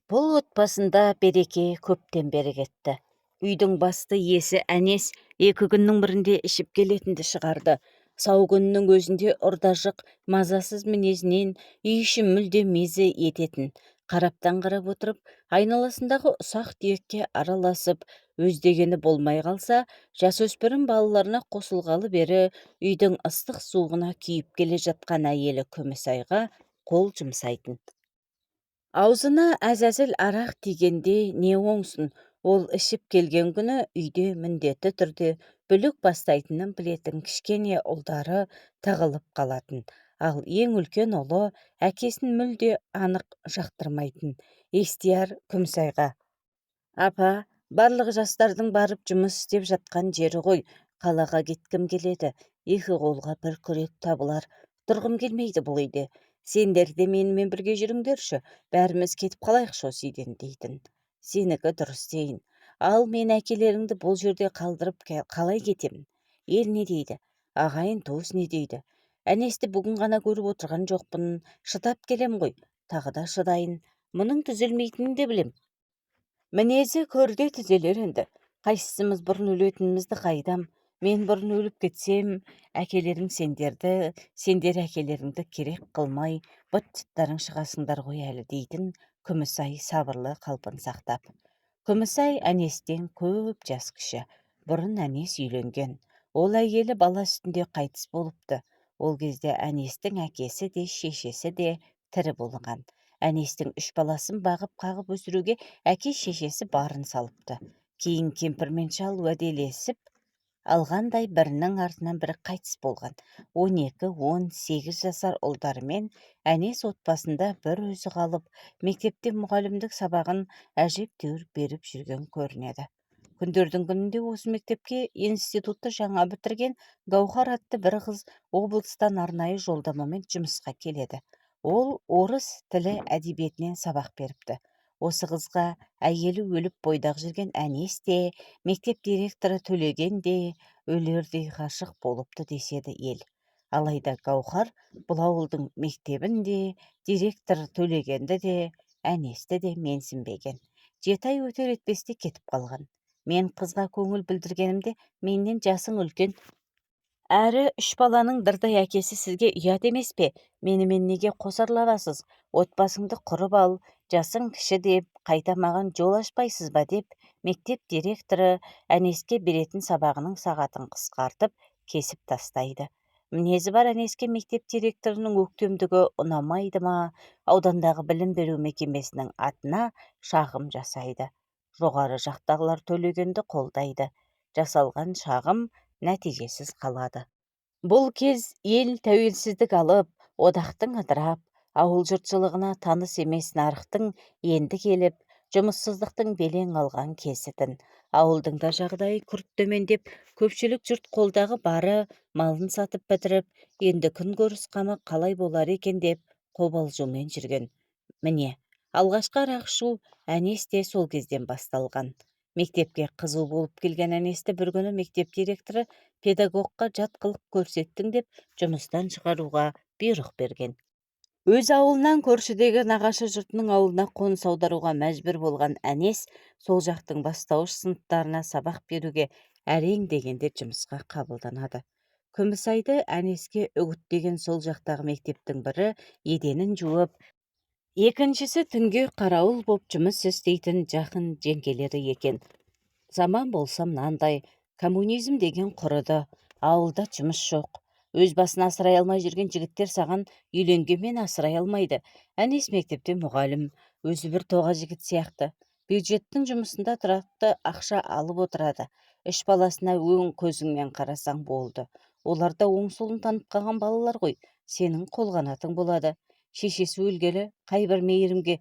Бұл отбасында береке көптен бері кетті. Үйдің басты иесі әнес екі күннің бірінде ішіп келетінді шығарды. Сау күннің өзінде ұрдажық, мазасыз мінезінен үй іші мүлде мезі ететін. Қараптан қарап отырып, айналасындағы ұсақ түйекке араласып, өз дегені болмай қалса, жасөспірім балаларына қосылғалы бері үйдің ыстық суығына күйіп келе жатқан әйелі Күмісайға қол жұмсайтын. Аузына әзәзіл арақ тигенде не оңсын, ол ішіп келген күні үйде міндетті түрде бүлік бастайтынын білетін кішкене ұлдары тығылып қалатын. Ал ең үлкен ұлы әкесін мүлде анық жақтырмайтын. Естияр Күмісайға: «Апа, барлық жастардың барып жұмыс істеп жатқан жері ғой. Қалаға кеткім келеді. Екі қолға бір күрек табылар. Тұрғым келмейді бұл үйде. Сендер де менімен бірге жүріңдерші. Бәріміз кетіп қалайықшы осы үйден» дейтін. Сенікі дұрыс дейін. Ал мен әкелеріңді бұл жерде қалдырып қалай кетемін? Ел не дейді? Ағайын туыс не дейді? Әнесті бүгін ғана көріп отырған жоқпын. Шыдап келем ғой. Тағы да шыдайын. Мұның түзелмейтінін де білем. Мінезі көрде түзелер енді. Қайсымыз бұрын өлетінімізді қайдам. Мен бұрын өліп кетсем, әкелерің сендер әкелеріңді керек қылмай, быт-шыттарың шығасыңдар ғой әлі дейтін Күмісай сабырлы қалпын сақтап. Күмісай әнестен көп жас кіші. Бұрын әнес үйленген. Ол әйелі бала үстінде қайтыс болыпты. Ол кезде әнестің әкесі де шешесі де тірі болған. Әнестің 3 баласын бағып қағып өсіруге әке шешесі барын салыпты. Кейін кемпір мен шал уәделесіп алғандай бірінің артынан бірі қайтыс болған. 12-18 жасар ұлдарымен әнес отбасында бір өзі қалып, мектепте мұғалімдік сабағын әжептәуір беріп жүрген көрінеді. Күндердің күнінде осы мектепке институтты жаңа бітірген Гаухар атты бір қыз облыстан арнайы жолдамамен жұмысқа келеді. Ол орыс тілі әдебиетінен сабақ беріпті. Осы қызға әйелі өліп бойдақ жүрген әнес те, мектеп директоры Төлеген де өлердей ғашық болыпты деседі ел. Алайда Гаухар бұл ауылдың мектебін де, директор Төлегенді де, әнесті де менсінбеген. 7 ай өтер етпесте кетіп қалған. Мен қызға көңіл білдіргенімде, менен жасың үлкен, әрі 3 баланың дырдай әкесі сізге ұят емес пе? Менімен неге қосарланасыз? Отбасыңды құрып ал, жасың кіші деп, қайта маған жол ашпайсыз ба деп, мектеп директоры әнеске беретін сабағының сағатын қысқартып, кесіп тастайды. Мінезі бар әнеске мектеп директорының өктемдігі ұнамайды ма, аудандағы білім беру мекемесінің атына шағым жасайды. Жоғары жақтағылар Төлегенді қолдайды. Жасалған шағым нәтижесіз қалады. Бұл кез ел тәуелсіздік алып, одақтың ыдырап, ауыл жұртшылығына таныс емес нарықтың енді келіп, жұмыссыздықтың белең алған кезетін. Ауылдың да жағдайы күрт төмендеп, көпшілік жұрт қолдағы бары малын сатып бітіріп, енді күн көріс қамы қалай болар екен деп қобалжумен жүрген. Міне, алғашқы арақ ішу әнес те сол кезден басталған. Мектепке қызу болып келген әнесті бір күні мектеп директоры педагогқа жат қылық көрсеттің деп жұмыстан шығаруға бұйрық берген. Өз ауылынан көршідегі нағашы жұртының ауылына қоныс аударуға мәжбүр болған әнес сол жақтың бастауыш сыныптарына сабақ беруге әрең дегенде жұмысқа қабылданады. Күмісайды әнеске үгіттеген сол жақтағы мектептің бірі еденін жуып, екіншісі түнге қарауыл боп жұмыс істейтін жақын жеңгелері екен. Заман болса мынандай, коммунизм деген құрыды, ауылда жұмыс жоқ. Өз басын асырай алмай жүрген жігіттер саған үйленгенмен асырай алмайды. Әнес мектепте мұғалім, өзі бір тоға жігіт сияқты. Бюджеттің жұмысында тұрақты ақша алып отырады. 3 баласына өң көзіңмен қарасаң болды. Оларда оң солын танып қалған балалар ғой, сенің қолғанатың болады. Шешесі өлгелі қайбір мейірімге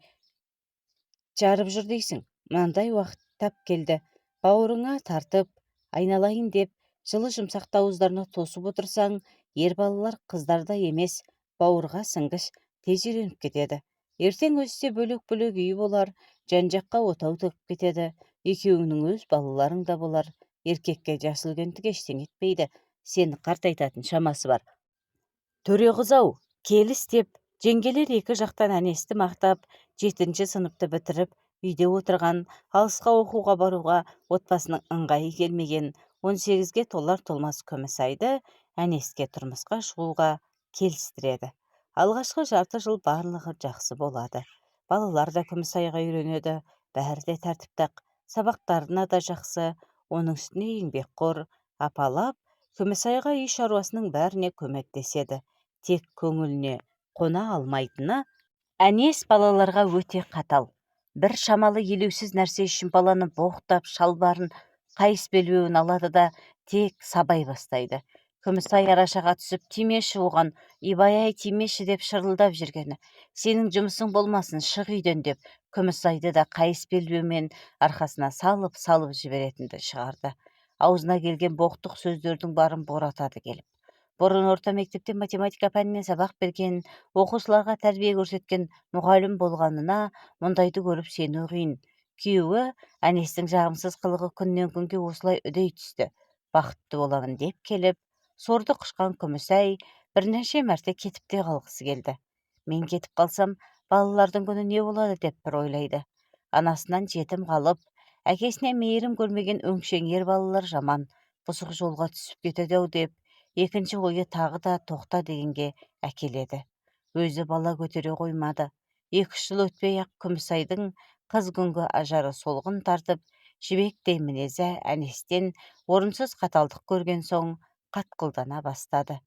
жарып жүр дейсің. Мынандай уақыт тап келді. Бауырыңа тартып, айналайын деп, жылы жұмсақ ауыздарына тосып отырсаң, ер балалар қыздарда емес, бауырға сіңгіш тез үйреніп кетеді. Ертең өссе бөлек-бөлек үй болар, жан-жаққа отау төгіп кетеді. Екеуіңнің өз балаларың да болар. Еркекке жасы үлкендік ештеңе етпейді. Сені қартайтатын шамасы бар. Төре қыз-ау, келіс деп, жеңгелер екі жақтан әнесті мақтап, 7 сыныпты бітіріп, үйде отырған, алысқа оқуға баруға отбасының ыңғайы келмеген 18-ге толар-толмас Күмісайды әнеске тұрмысқа шығуға келістіреді. Алғашқы жарты жыл барлығы жақсы болады. Балалар да Күмісайға үйренеді, бәрі де тәртіптақ, сабақтарына да жақсы, оның үстіне еңбекқор, апалап, Күмісайға үй шаруасының бәріне көмектеседі. Тек көңіліне қона алмайтыны, әнес балаларға өте қатал. Бір шамалы елеусіз нәрсе үшін баланы боқтап, шалбарын, қайыс белбеуін алады да тек сабай бастайды. Күмісай арашаға түсіп, тимеші оған, ибай-ай тимеші деп шырылдап жүргені. Сенің жұмысың болмасын, шық үйден деп, Күмісайды да қайыс белбеумен арқасына салып жіберетінді шығарды. Аузына келген боқтық сөздердің барын боратады келіп. Бұрын орта мектепте математика пәнінен сабақ берген, оқушыларға тәрбие көрсеткен мұғалім болғанына мұндайды көріп сену қиын. Күйеуі әнестің жағымсыз қылығы күннен күнге осылай үдей түсті. Бақытты боламын деп келіп, сорды құшқан Күмісай бірнеше мәрте кетіп те қалғысы келді. Мен кетіп қалсам, балалардың күні не болады деп бір ойлайды. Анасынан жетім қалып, әкесінен мейірім көрмеген өңшең ер балалар жаман, бұзық жолға түсіп кетеді-ау деп, екінші ойы тағы да тоқта дегенге әкеледі. Өзі бала көтере қоймады. 2 жыл өтпей-ақ Күмісайдың қыз күнгі ажары солғын тартып, жібектей мінезі әнестен орынсыз қаталдық көрген соң қатқылдана бастады.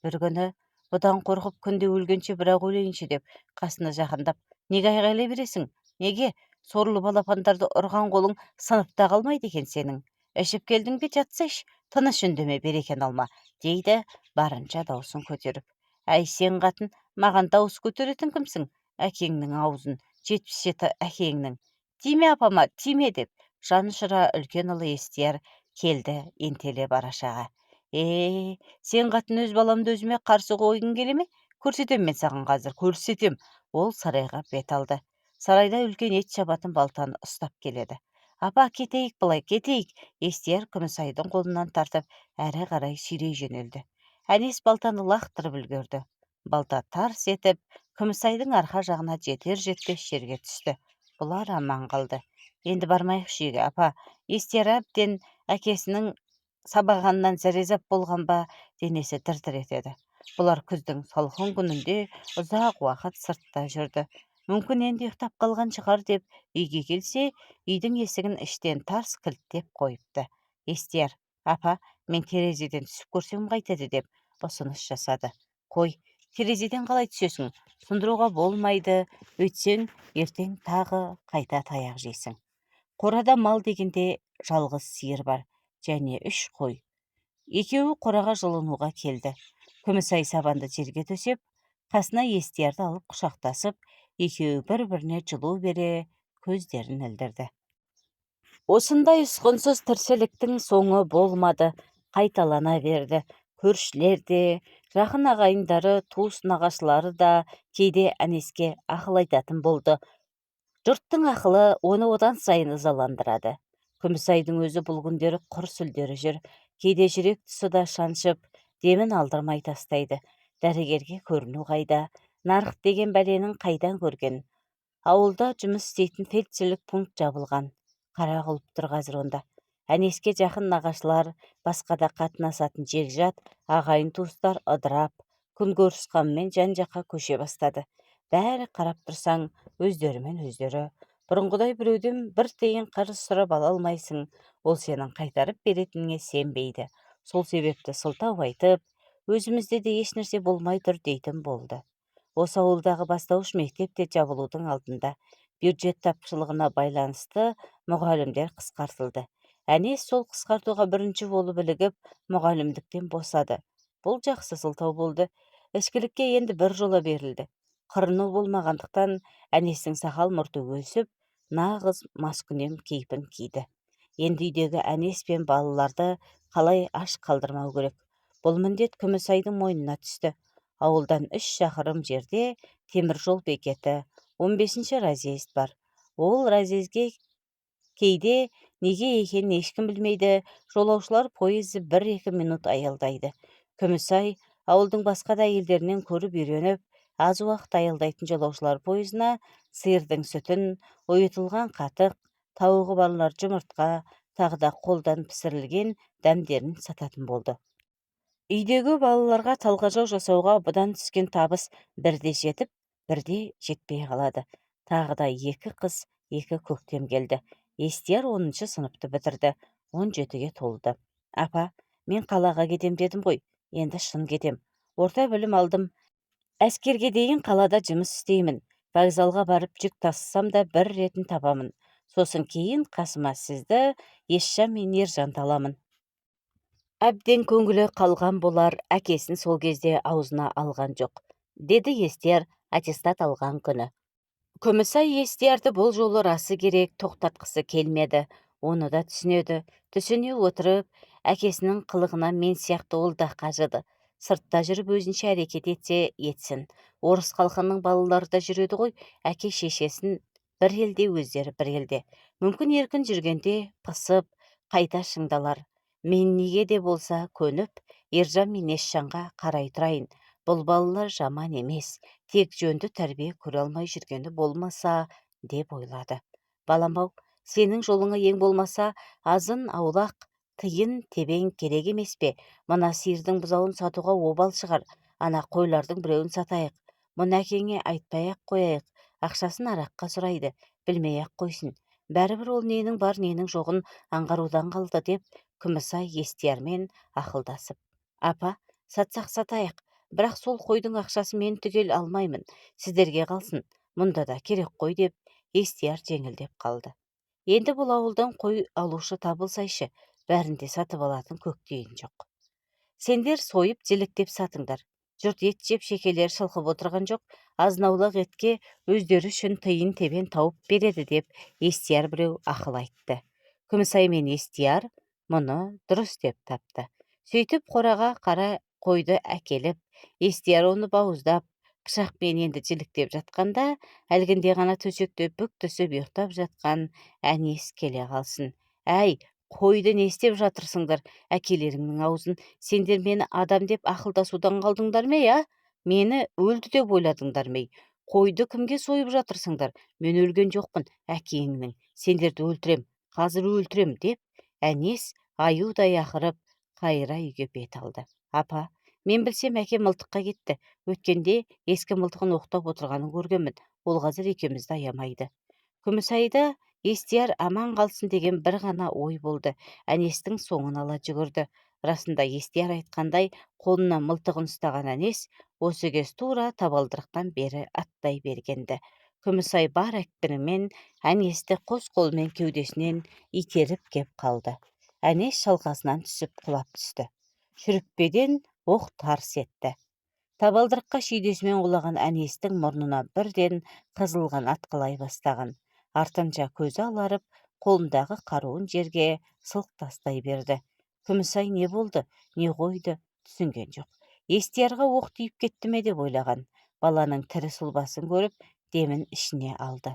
Бір күні, бұдан қорқып күнде өлгенше бірақ өлейінші деп, қасына жақындап, неге айғайлай бересің? Неге? Сорлы балапандарды ұрған қолың сыныпта қалмайды екен сенің. Ішіп келдің бе, жатсайш, тыныш үндеме, берекен алма, дейді барынша даусын көтеріп. Әй сен қатын, маған дауыс көтеретін кімсің? Әкеңнің аузын, 77 әкеңнің. Тиме апама, тиме деп, жанұшыра үлкен ұлы Естияр келді ентеле барашаға. Сен қатын өз баламды өзіме қарсы қойғың келе ме? Көрсетем мен саған қазір, көрсетем. Ол сарайға бет алды. Сарайда үлкен ет шабатын балтаны ұстап келеді. Апа, кетейік былай, кетейік. Естияр Күмісайдың қолынан тартып, әрі қарай сүйрей жөнелді. Әнес балтаны лақтырып үлгерді. Балта тарс етіп, Күмісайдың арқа жағына жетер-жетпес жерге түсті. Бұлар аман қалды. Енді бармайық шүйге, апа. Естияр әбден әкесінің сабағаннан зәрезап болған ба, денесі дір-дір етеді. Бұлар күздің салқын күнінде ұзақ уақыт сыртта жүрді. Мүмкін енді ұйықтап қалған шығар деп үйге келсе, үйдің есігін іштен тарс кілттеп қойыпты. Естияр, апа, мен терезеден түсіп көрсем қайтеді деп ұсыныс жасады. Қой, терезеден қалай түсесің? Сұндыруға болмайды, өйтсең, ертең тағы қайта таяқ жейсің. Қорада мал дегенде жалғыз сиыр бар, және 3 қой. Екеуі қораға жылынуға келді. Күмісай сабанды жерге төсеп, қасына Естиярды алып құшақтасып, екеуі бір-біріне жылу бере көздерін ілдірді. Осындай ұсқынсыз тіршіліктің соңы болмады, қайталана берді. Көршілер де, жақын ағайындары, туыс нағашылары да кейде әнеске ақыл айтатын болды. Жұрттың ақылы оны одан сайын ызаландырады. Күмісайдың өзі бұл күндері құр сүлдері жүр, кейде жүрек тұсы да шаншып, демін алдырмай тастайды. Дәрігерге көріну қайда, нарық деген бәленің қайдан көрген. Ауылда жұмыс істейтін фельдшерлік пункт жабылған. Қара құлып тұр қазір онда. Әнеске жақын нағашылар, басқада қатынасатын жекжат, ағайын туыстар ыдырап, күнкөріс қамымен жан-жаққа көше бастады. Бәрі қарап тұрсаң, өздерімен өздері. Бұрынғыдай біреуден бір тиын қарыз сұрап ала алмайсың. Ол сенің қайтарып беретініңе сенбейді. Сол себепті сылтау айтып, өзімізде де ешнәрсе болмай тұр дейтін болды. Осы ауылдағы бастауыш мектеп те жабылудың алдында. Бюджет тапшылығына байланысты мұғалімдер қысқартылды. Әнес сол қысқартуға бірінші болып ілігіп, мұғалімдіктен босады. Бұл жақсы сылтау болды. Ішкілікке енді бір жола берілді. Қырыну болмағандықтан әнестің сақал мұрты өсіп, нағыз маскүнем кейпін киді. Енді үйдегі әнес пен балаларды қалай аш қалдырмау керек. Бұл міндет Күмісайдың мойнына түсті. Ауылдан 3 шақырым жерде темір жол бекеті, 15-ші разъезд бар. Ол разъезге кейде неге екенін ешкім білмейді, жолаушылар пойызы 1-2 минут аялдайды. Күмісай ауылдың басқа да әйелдерінен көріп үйреніп, Аз уақыт аялдайтын жолаушылар пойызына сиырдың сүтін, ұйытылған қатық, тауығы барлар жұмыртқа, тағы да қолдан пісірілген дәмдерін сататын болды. Үйдегі балаларға талғажау жасауға бұдан түскен табыс бірде жетіп, бірде жетпей қалады. Тағы да 2 қыз, 2 көктем келді. Естияр 10-шы сыныпты бітірді, 17-ге толды. Апа, мен қалаға кетем дедім ғой, енді шын кетем. Орта білім алдым. Әскерге дейін қалада жұмыс істеймін. Вокзалға барып жүк тасысам да бір ретін табамын. Сосын кейін қасыма сізді, Есжан мен Ержанды аламын. Әбден көңілі қалған болар, әкесін сол кезде аузына алған жоқ, деді Естияр аттестат алған күні. Күмісай Естиярды бұл жолы расы керек тоқтатқысы келмеді. Оны да түсінеді. Түсіне отырып, әкесінің қылығына мен сияқты ол да қажыды. Сыртта жүріп өзінше әрекет етсе етсін. Орыс халқының балалары да жүреді ғой, әке шешесін бір елде, өздері бір елде. Мүмкін еркін жүргенде пысып, қайта шыңдалар. Мен неге де болса көніп, Ержан мен Есжанға қарай тұрайын. Бұл балалар жаман емес, тек жөнді тәрбие көре алмай жүргені болмаса, деп ойлады. Балам-ау, сенің жолыңа ең болмаса, азын аулақ, тиын тебен керек емес пе? Мына сиырдың бұзауын сатуға обал шығар, ана қойлардың біреуін сатайық. Мұны әкеңе айтпай-ақ қояйық, ақшасын араққа сұрайды, білмей-ақ қойсын. Бәрібір ол ненің бар, ненің жоғын аңғарудан қалды, деп Күмісай Естиярмен ақылдасып. Апа, сатсақ сатайық, бірақ сол қойдың ақшасы мен түгел алмаймын, сіздерге қалсын, мұнда да керек қой, деп Естияр жеңілдеп қалды. Енді бұл ауылдан қой алушы табылсайшы, бәрінде сатып алатын көктейін жоқ. Сендер сойып жіліктеп сатыңдар. Жұрт ет жеп шекелер шылқып отырған жоқ, азнаулақ етке өздері үшін тиын тебен тауып береді, деп Естияр біреу ақыл айтты. Күмісай мен Естияр мұны дұрыс деп тапты. Сөйтіп қораға қара қойды әкеліп, Естияр оны бауыздап, пышақпен енді жіліктеп жатқанда, әлгінде ғана төсекте бүк түсіп ұйықтап жатқан әнес келе қалсын. Әй, қойды не істеп жатырсыңдар? Әкелеріңнің аузын, сендер мені адам деп ақылдасудан қалдыңдар ме, я? Мені өлді деп ойладыңдар ме? Қойды кімге сойып жатырсыңдар? Мен өлген жоқпын, әкеңнің. Сендерді өлтірем, қазір өлтірем, деп әнес аюдай ақырып қайыра үйге бет алды. Апа, мен білсем әкем мылтыққа кетті. Өткенде ескі мылтығын оқтап отырғанын көргенмін. Ол қазір екеумізді аямайды. Күмісайда Естияр аман қалсын деген бір ғана ой болды. Әнестің соңын ала жүгірді. Расында Естияр айтқандай, қолына мылтығын ұстаған әнес осы кез тура табалдырықтан бері аттай бергенді. Күмісай бар екпінімен әнесті қос қолымен кеудесінен итеріп кеп қалды. Әнес шалқасынан түсіп құлап түсті. Шүріппеден оқ тарс етті. Табалдырыққа шүйдесімен құлаған әнестің мұрнына бірден қызылған атқылай бастаған. Артынша көзі аларып, қолындағы қаруын жерге сылқ тастай берді. Күмісай не болды, не қойды, түсінген жоқ. Естиярға оқ тиіп кетті ме деп ойлаған. Баланың тірі сұлбасын көріп, демін ішіне алды.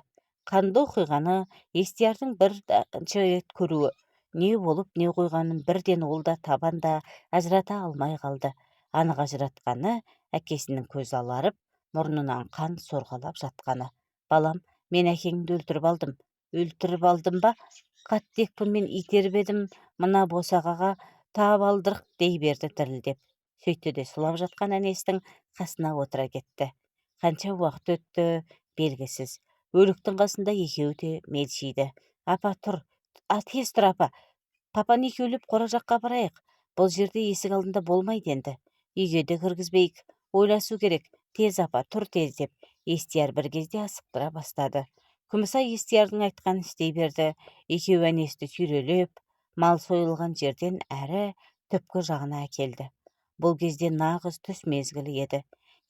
Қанды оқиғаны Естиярдың бірінші рет көруі, не болып не қойғанын бірден ол да табан да ажырата алмай қалды. Анық ажыратқаны әкесінің көзі аларып, мұрнынан қан сорғалап жатқаны. Балам, мен әкеңді өлтіріп алдым. Өлтіріп алдым ба? Қатты екпінмен итеріп едім, мына босағаға табалдырық дей берді дірілдеп. Сөйтті де сұлап жатқан әнестің қасына отыра кетті. Қанша уақыт өтті, белгісіз. Өліктің қасында екеуі де мелшиді. Апа, тұр, тез тұр, апа. Папаны екеулеп қора жаққа барайық. Бұл жерде есік алдында болмайды енді. Үйге де кіргізбейік. Ойласу керек. Тез апа, тұр тез, деп Естияр бір кезде асықтыра бастады. Күмісай Естиярдың айтқанын істей берді. Екеу әнесті сүйрелеп, мал сойылған жерден әрі түпкі жағына әкелді. Бұл кезде нағыз түс мезгілі еді.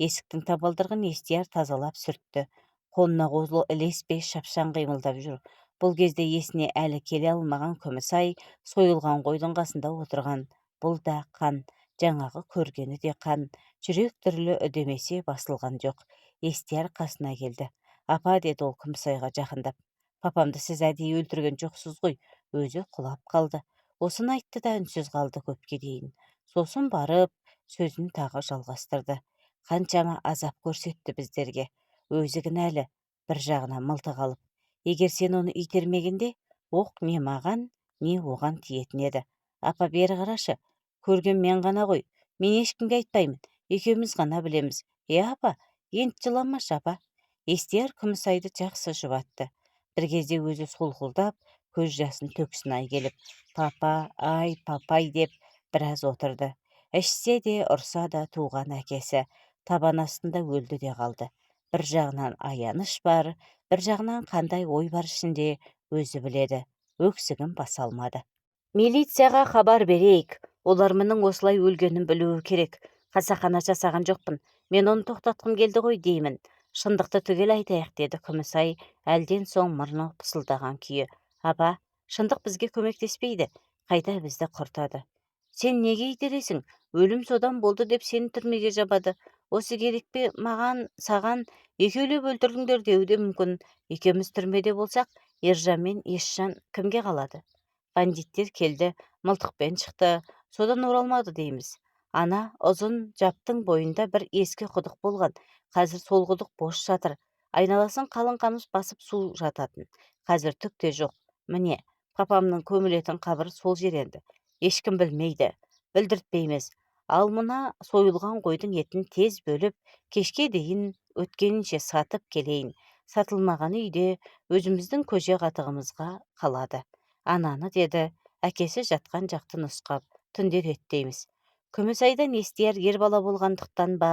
Есіктің табалдырығын Естияр тазалап сүртті. Қолына қозы ілеспей шапшаң қимылдап жүр. Бұл кезде есіне әлі келе алмаған Күмісай сойылған қойдың қасында отырған. Бұл да қан, жаңағы көргені де қан. Жүрек түрлі үдемесе басылған жоқ. Естияр қасына келді. Апа, деді ол Күмісайға жақындап. Папамды сіз әдейі өлтірген жоқсыз ғой. Өзі құлап қалды. Осыны айтты да үнсіз қалды көпке дейін. Сосын барып сөзін тағы жалғастырды. қаншама азап көрсетті біздерге. Өзі кінәлі, бір жағынан мылтық алып. Егер сен оны итермегенде, оқ не маған, не оған тиетін еді. Апа, бері қарашы, көрген мен ғана ғой, мен ешкімге айтпаймын, екеуміз ғана білеміз. Апа, енді жыламашы апа. Естияр Күмісайды жақсы жұбатты. Бір кезде өзі солқылдап, көз жасын төксін келіп, папа, ай, папай деп біраз отырды. Ішсе де, ұрса да туған әкесі табан астында өлді де қалды. Бір жағынан аяныш бар, бір жағынан қандай ой бар ішінде өзі біледі. Өксігін баса алмады. Милицияға хабар берейік. Олар мұның осылай өлгенін білуі керек. Қасақана жасаған жоқпын. Мен оны тоқтатқым келді ғой деймін. Шындықты түгел айтайық, деді Күмісай әлден соң мұрны пысылдаған күйі. Апа, шындық бізге көмектеспейді, қайта бізді құртады. Сен неге итересің? Өлім содан болды деп сені түрмеге жабады. Осы керек пе маған, саған? Екеулеп өлтірдіңдер деуі де мүмкін. Екеуміз түрмеде болсақ, Ержан мен Есжан кімге қалады? Бандиттер келді, мылтықпен шықты, содан оралмады дейміз. Ана ұзын жаптың бойында бір ескі құдық болған. Қазір сол құдық бос жатыр. Айналасын қалың қамыс басып су жататын. Қазір түк те жоқ. Міне, папамның көмілетін қабірі сол жер енді. Ешкім білмейді, білдіртпейміз. Ал мына сойылған қойдың етін тез бөліп, кешке дейін өткенінше сатып келейін. Сатылмаған үйде өзіміздің көже қатығымызға қалады. Ананы, деді, әкесі жатқан жақты нұсқап, түнде реттейміз. Күмісайдан Естияр ер бала болғандықтан ба,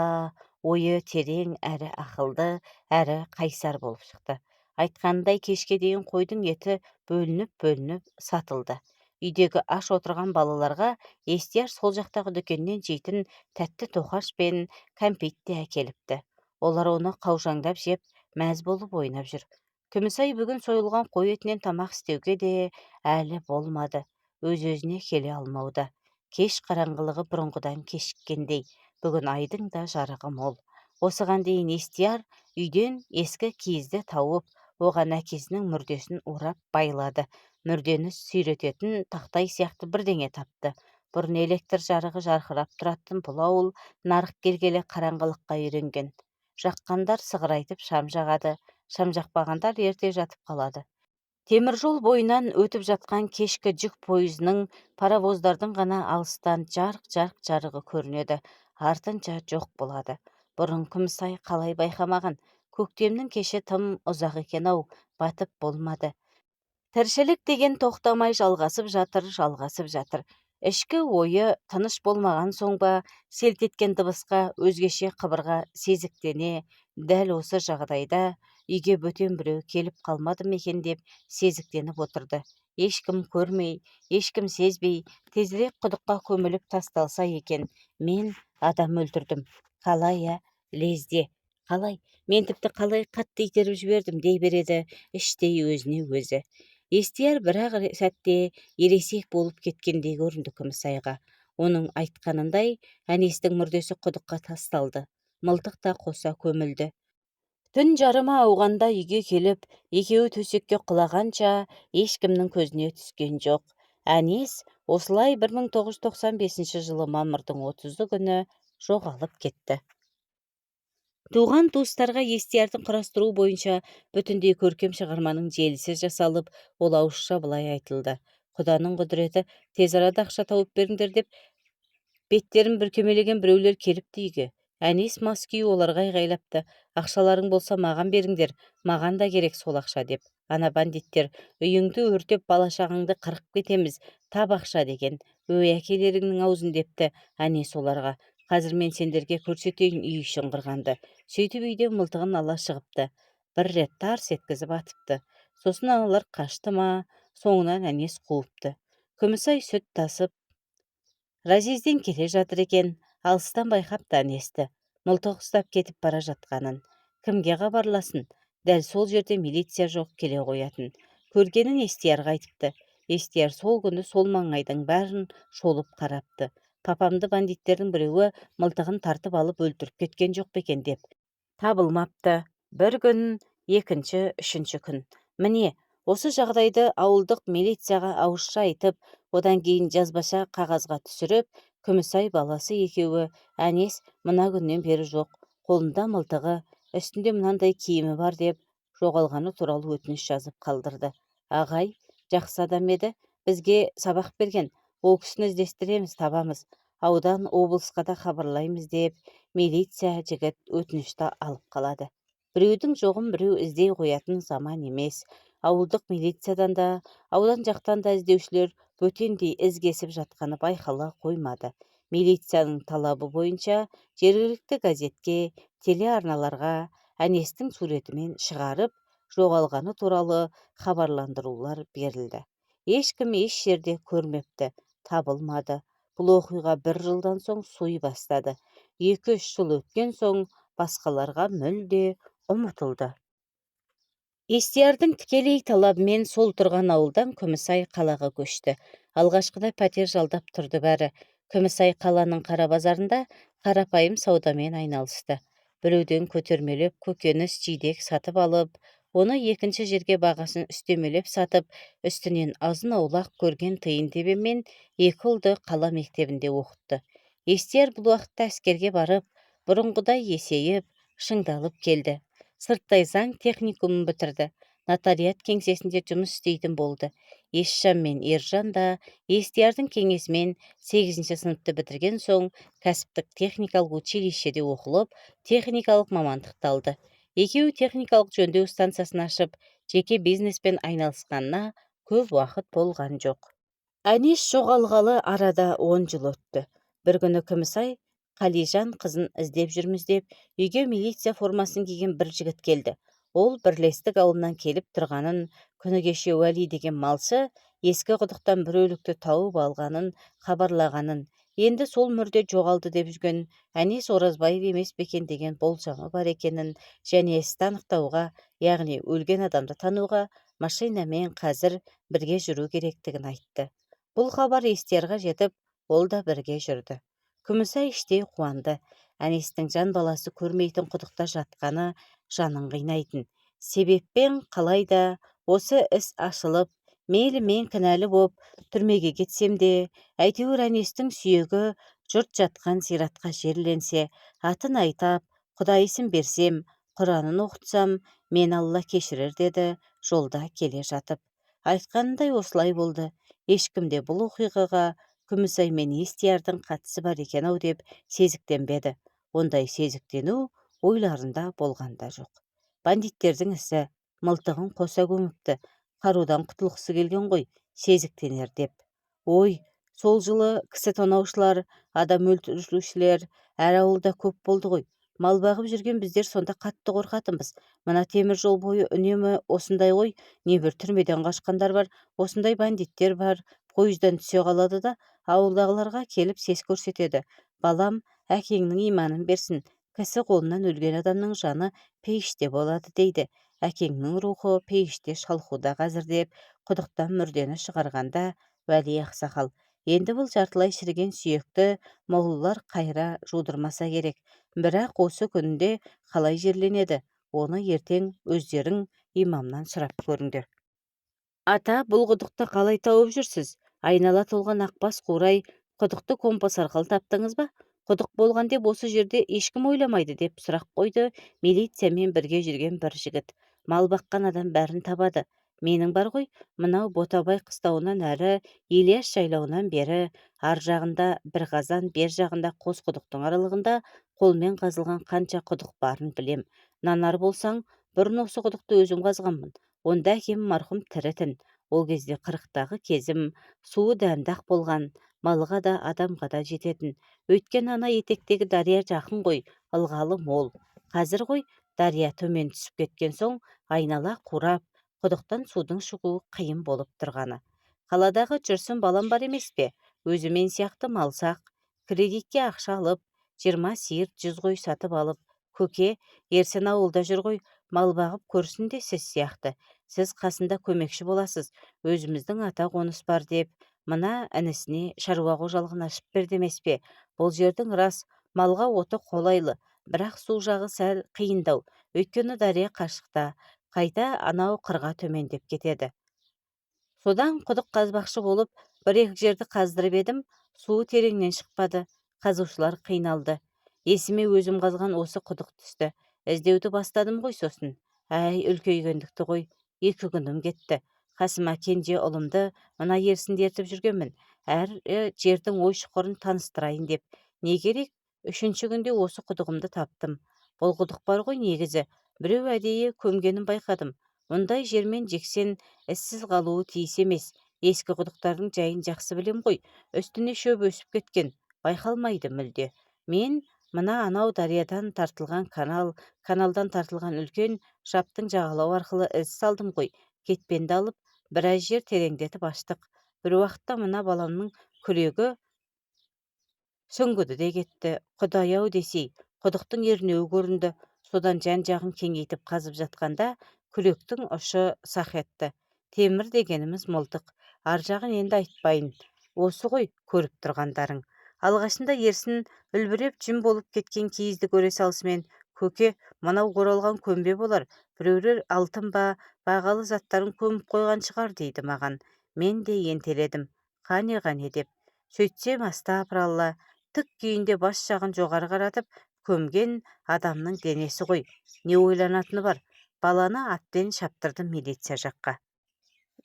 ойы терең, әрі ақылды, әрі қайсар болып шықты. Айтқандай кешке дейін қойдың еті бөлініп сатылды. Үйдегі аш отырған балаларға Естияр сол жақтағы дүкеннен жейтін тәтті тоқаш пен кәмпит те әкеліпті. Олар оны қаужаңдап жеп, мәз болып ойнап жүр. Күмісай бүгін сойылған қой етінен тамақ істеуге де әлі болмады. Өз-өзіне келе алмауда. Кеш қараңғылығы бұрынғыдан кешіккендей, бүгін айдың да жарығы мол. Осыған дейін Естияр үйден ескі киізді тауып, оған әкесінің мүрдесін орап байлады. Мүрдені сүйрететін тақтай сияқты бірдеңе тапты. Бұрын электр жарығы жарқырап тұратын бұл ауыл нарық келгелі қараңғылыққа үйренген. Жаққандар сығырайтып шам жағады, шам жақпағандар ерте жатып қалады. Теміржол бойынан өтіп жатқан кешкі жүк пойызының, паровоздардың ғана алыстан жарқ-жарқ жарығы көрінеді, артынша жоқ болады. Бұрын Күмісай қалай байқамаған, көктемнің кеші тым ұзақ екен-ау, батып болмады. Тіршілік деген тоқтамай жалғасып жатыр. Ішкі ойы тыныш болмаған соң ба, селт еткен дыбысқа өзгеше қыбырға сезіктене, дәл осы жағдайда үйге бөтен біреу келіп қалмады мекен деп сезіктеніп отырды. Ешкім көрмей, ешкім сезбей, тезірек құдыққа көміліп тасталса екен. Мен адам өлтірдім. Қалай, лезде? Қалай? Мен тіпті қалай қатты итеріп жібердім дей береді іштей өзіне өзі. Естияр бірақ сәтте ересек болып кеткендей көрінді Күмісайға. Оның айтқанындай әнестің мүрдесі құдыққа тасталды. Мылтық та қоса көмілді. Түн жарымы ауғанда үйге келіп, екеуі төсекке құлағанша ешкімнің көзіне түскен жоқ. Әнес осылай 1995 жылы мамырдың 30 күні жоғалып кетті. Туған туыстарға Естиярдың құрастыру бойынша бүтіндей көркем шығарманың желісі жасалып, ол ауызша былай айтылды. Құданың құдіреті, тез арада ақша тауып беріңдер деп беттерін бүркемелеген біреулер келіпті үйге. Әнес мас күйі оларға айғайлапты. Ақшаларың болса маған беріңдер, маған да керек сол ақша деп. Ана бандиттер, үйіңді өртеп бала-шағаңды қырып кетеміз, тап ақша деген. Әкелеріңнің аузын депті Әнес оларға. Қазір мен сендерге көрсетейін үй ішін қырғанды. Сөйтіп үйден мылтығын ала шығыпты. Бір рет тарс еткізіп атыпты. Сосын аналар қашты ма, соңынан Әнес қуыпты. Күмісай сүт тасып Разизден келе жатыр екен, алыстан байқапты Әнесті, мылтық ұстап кетіп бара жатқанын. Кімге хабарласын? Дәл сол жерде милиция жоқ, келе қоятын. Көргенін Естиярға айтыпты. Естияр сол күні сол маңайдың бәрін шолып қарапты. Папамды бандиттердің біреуі мылтығын тартып алып өлтіріп кеткен жоқ па екен деп. Табылмапты. Бір күн, екінші, үшінші күн. Міне, осы жағдайды ауылдық милицияға ауызша айтып, одан кейін жазбаша қағазға түсіріп, Күмісай баласы екеуі әнес мына күннен бері жоқ, қолында мылтығы, үстінде мынандай киімі бар деп жоғалғаны туралы өтініш жазып қалдырды. Ағай жақсы адам еді, бізге сабақ берген, ол кісіні іздестіреміз, табамыз, аудан облысқа да хабарлаймыз деп милиция жігіт өтінішті алып қалады. Біреудің жоғын біреу іздей қоятын заман емес. Ауылдық милициядан да, аудан жақтан да іздеушілер бөтендей із кесіп жатқаны байқала қоймады. Милицияның талабы бойынша жергілікті газетке, телеарналарға әнестің суретімен шығарып, жоғалғаны туралы хабарландырулар берілді. Ешкім еш жерде көрмепті, табылмады. Бұл оқиға 1 жылдан соң суй бастады. 2-3 жыл өткен соң басқаларға мүлде ұмытылды. Естиярдың тікелей талабымен сол тұрған ауылдан Күмісай қалаға көшті. Алғашқыда пәтер жалдап тұрды бәрі. Күмісай қаланың қара базарында қарапайым саудамен айналысты. Біреуден көтермелеп көкөніс жидек сатып алып, оны екінші жерге бағасын үстемелеп сатып, үстінен азын аулақ көрген тиын тебенмен 2 ұлды қала мектебінде оқытты. Естияр бұл уақытта әскерге барып, бұрынғыдай есейіп, шыңдалып келді. Сырттай заң техникумын бітірді. Нотариат кеңсесінде жұмыс істейтін болды. Есжан мен Ержан да Естиярдың кеңесімен 8-ші сыныпты бітірген соң кәсіптік техникалық училищеде оқылып, техникалық мамандықты алды. Екеуі техникалық жөндеу станциясын ашып, жеке бизнеспен айналысқанына көп уақыт болған жоқ. Әнес жоғалғалы арада 10 жыл өтті. Бір күні Күмісай Қалижан қызын іздеп жүрміз деп, үйге милиция формасын киген бір жігіт келді. Ол бірлестік ауылынан келіп тұрғанын, күні кеше Уәли деген малшы ескі құдықтан бір өлікті тауып алғанын хабарлағанын, енді сол мүрде жоғалды деп жүрген Әнес Оразбаев емес пе екен деген болжамы бар екенін, және істі анықтауға, яғни өлген адамды тануға машинамен қазір бірге жүру керектігін айтты. Бұл хабар Естиярға жетіп, ол да бірге жүрді. Күмісай іштей қуанды. Әнестің жан баласы көрмейтін құдықта жатқаны жанын қинайтын. Себеппен қалайда осы іс ашылып, мейлі мен кінәлі боп түрмеге кетсем де, әйтеуір Әнестің сүйегі жұрт жатқан зиратқа жерленсе, атын айтап, Құдайсын берсем, Құранын оқытсам, мен Алла кешірер деді жолда келе жатып. Айтқанындай осылай болды. Ешкімде бұл оқиғаға Күмісай мен Естиярдың қатысы бар екен-ау деп сезіктенбеді. Ондай сезіктену ойларында болғанда жоқ. Бандиттердің ісі, мылтығын қоса көміпті, қарудан құтылғысы келген ғой, сезіктенер деп. Ой, сол жылы кісі тонаушылар, адам өлтірушілер әр ауылда көп болды ғой. Мал бағып жүрген біздер сонда қатты қорқатынбыз. Мына темір жол бойы үнемі осындай ғой, небір түрмеден қашқандар бар, осындай бандиттер бар, пойыздан түсе қалады да ауылдағыларға келіп сес көрсетеді. Балам, әкеңнің иманын берсін, кісі қолынан өлген адамның жаны пейіште болады дейді. Әкеңнің рухы пейіште шалқуда қазір деп құдықтан мүрдені шығарғанда Уәли ақсақал, енді бұл жартылай шіріген сүйекті моллалар қайра жудырмаса керек. Бірақ осы күнде қалай жерленеді, оны ертең өздерің имамнан сұрап көріңдер. Ата, бұл құдықты қалай тауып жүрсіз? Айнала толған ақбас қурай, құдықты компас арқылы таптыңыз ба? Құдық болған деп осы жерде ешкім ойламайды деп сұрақ қойды милициямен бірге жүрген бір жігіт. Мал баққан адам бәрін табады. Менің бар ғой, мынау Ботабай қыстауынан әрі, Ильяс жайлауынан бері, ар жағында бір қазан, бер жағында қос құдықтың аралығында қолмен қазылған қанша құдық барын білем. Нанар болсаң, бұрын осы құдықты өзім қазғанмын. Онда әкем марқұм тірітін. Ол кезде 40-тағы кезім, суы дәмдақ болған, малға да адамға да жететін. Өйткені ана етектегі дария жақын ғой, ылғалы мол. Қазір ғой, дария төмен түсіп кеткен соң, айнала қурап, құдықтан судың шығуы қиын болып тұрғаны. Қаладағы жүрсін балам бар емес пе? Өзімен сияқты малсақ, кредитке ақша алып, 20 сиыр 100 қой сатып алып, көке, Ерсін ауылда жүр ғой, мал бағып көрсін де сіз сияқты. Сіз қасында көмекші боласыз, өзіміздің ата қоныс бар деп, мына інісіне шаруа қожалығын ашып берді емес пе? Бұл жердің рас, малға оты қолайлы, бірақ су жағы сәл қиындау, өйткені дария қашықта, қайта анау қырға төмендеп кетеді. Содан құдық қазбақшы болып, 1-2 жерді қаздырып едім, Суы тереңнен шықпады. Қазушылар қиналды. Есіме өзім қазған осы құдық түсті. Іздеуді бастадым ғой сосын. Әй, үлкейгендікті ғой. 2 күнім кетті. Қасыма кенже ұлымды мына ерсіндертіп жүргенмін. Әр жердің ой шұқырын таныстырайын деп. Не керек? 3-ші күнде осы құдығымды таптым. Бұл құдық бар ғой негізі. Біреу әдейі көмгенін байқадым. Мұндай жермен жексен іссіз қалуы тиіс емес. Ескі құдықтардың жайын жақсы білем ғой. Үстіне шөп өсіп кеткен. Байқалмайды мүлде. Мен мына анау дариядан тартылған каналдан тартылған үлкен шаптың жағалау арқылы із салдым ғой. Кетпенді алып, біраз жер тереңдетіп аштық. Бір уақытта мына баламның күрегі сүңгіді де кетті. Құдай-ау десей, құдықтың ернеуі көрінді. Содан жан-жағын кеңейтіп қазып жатқанда күректің ұшы сақ етті. Темір дегеніміз мылтық. Ар жағын енді айтпайын. Осы ғой көріп тұрғандарың. Алғашында ерсін үлбіреп жүн болып кеткен киізді көре салысымен, көке, мынау оралған көмбе болар. Біреулер алтын ба, бағалы заттарын көміп қойған шығар дейді маған. Мен де ентеледім. Қане деп. Сөйтсем, астапыралла, тік күйінде бас жағын жоғары қаратып, көмген адамның денесі ғой. Не ойланатыны бар? Баланы атпен шаптырдым милиция жаққа.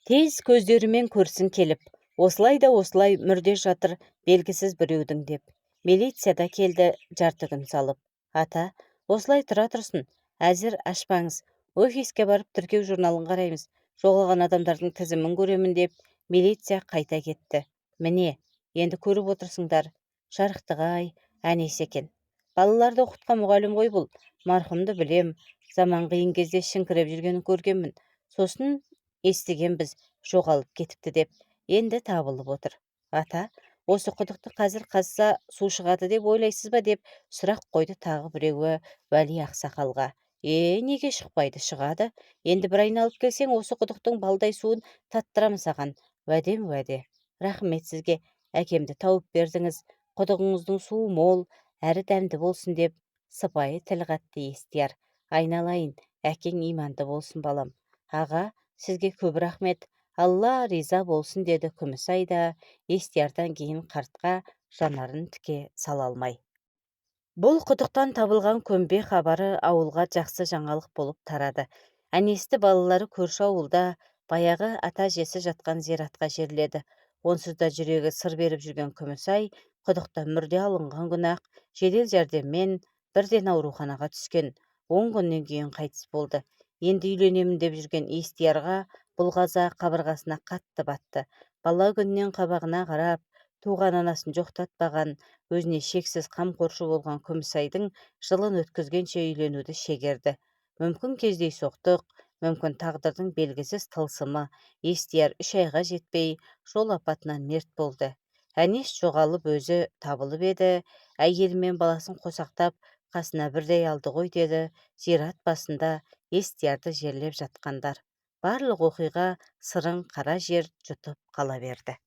Тез көздерімен көрсін келіп, осылай да осылай мүрде жатыр белгісіз біреудің деп. Милиция да келді жарты күн салып. Ата, осылай тұра тұрсын, әзір ашпаңыз. Офиске барып тіркеу журналын қараймыз. Жоғалған адамдардың тізімін көремін деп, милиция қайта кетті. Міне, енді көріп отырсыңдар. Жарықтық-ай, әнес екен. Балаларды оқытқан мұғалім ғой бұл. Марқұмды білем, заман қиын кезде шіңкіреп жүргенін көргенмін. Сосын естігенбіз, жоғалып кетіпті деп. Енді табылып отыр. Ата, осы құдықты қазір қазса су шығады деп ойлайсыз ба деп сұрақ қойды тағы біреуі Уәли ақсақалға. Неге шықпайды? Шығады. Енді бір айналып келсең, осы құдықтың балдай суын таттырам саған. Уәдем уәде. Рахмет сізге. Әкемді тауып бердіңіз. Құдығыңыздың суы мол, әрі дәмді болсын деп сыпайы тіл қатты Естияр. Айналайын, әкең иманды болсын балам. Аға, сізге көп рахмет. Алла риза болсын деді Күмісай да Естиярдан кейін қартқа жанарын тіке сала алмай. Бұл құдықтан табылған көмбе хабары ауылға жақсы жаңалық болып тарады. Әнесті балалары көрші ауылда баяғы ата-әжесі жатқан зиратқа жерледі. Онсыз да жүрегі сыр беріп жүрген Күмісай құдықтан мүрде алынған күні-ақ жедел жәрдеммен бірден ауруханаға түскен. 10 күннен кейін қайтыс болды. Енді үйленемін деп жүрген Естиярға бұл қаза қабырғасына қатты батты. Бала күннен қабағына қарап, туған анасын жоқтатпаған, өзіне шексіз қамқоршы болған Күмісайдың жылын өткізгенше үйленуді шегерді. Мүмкін кездейсоқтық, мүмкін тағдырдың белгісіз тылсымы. Естияр 3 айға жетпей жол апатынан мерт болды. Әнес жоғалып өзі табылып еді, әйелі мен баласын қосақтап қасына бірдей алды ғой деді зират басында Естиярды жерлеп жатқандар. Барлық оқиға сырын қара жер жұтып қала берді.